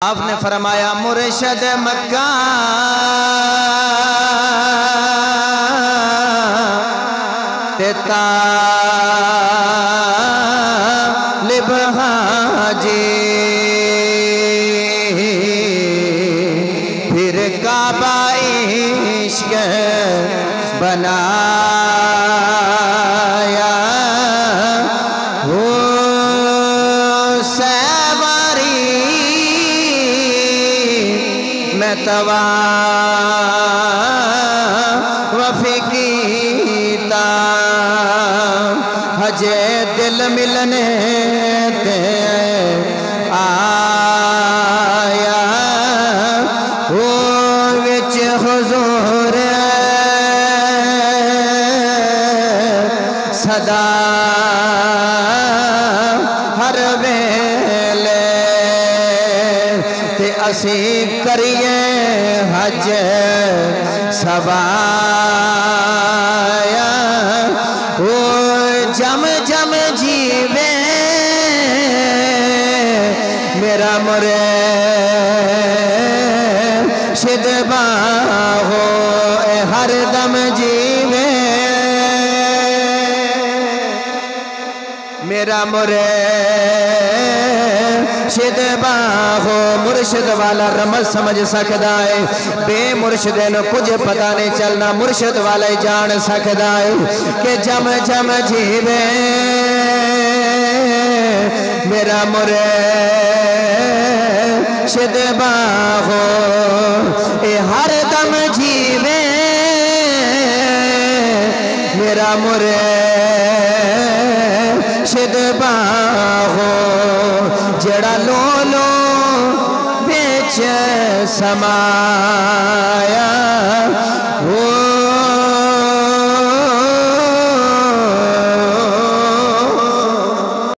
आपने फरमाया मुर्शद मक्का ते तालिब हाजी फिर काबा इश्क बनाया हो सवारी मैं तवा वफीकीता हजे दिल मिलने दे आया वो विच हुजूर सदा हर वेले ते असी करिए हज सवाया वो जम जम जीवे मेरा मुर्शिद बाहो हर दम जीवे मेरा मुर्शिद बाहो मुर्शिद वाला रमज समझ सकता है बे मुर्शिद न कुछ पता नहीं चलना मुर्शिद वाला जान सकता है कि जम जम जीवे मेरा मुर्शिद बाहो ए हर दम जीवे मेरा मुर्शिद बाहो जड़ा लो लो बेच समा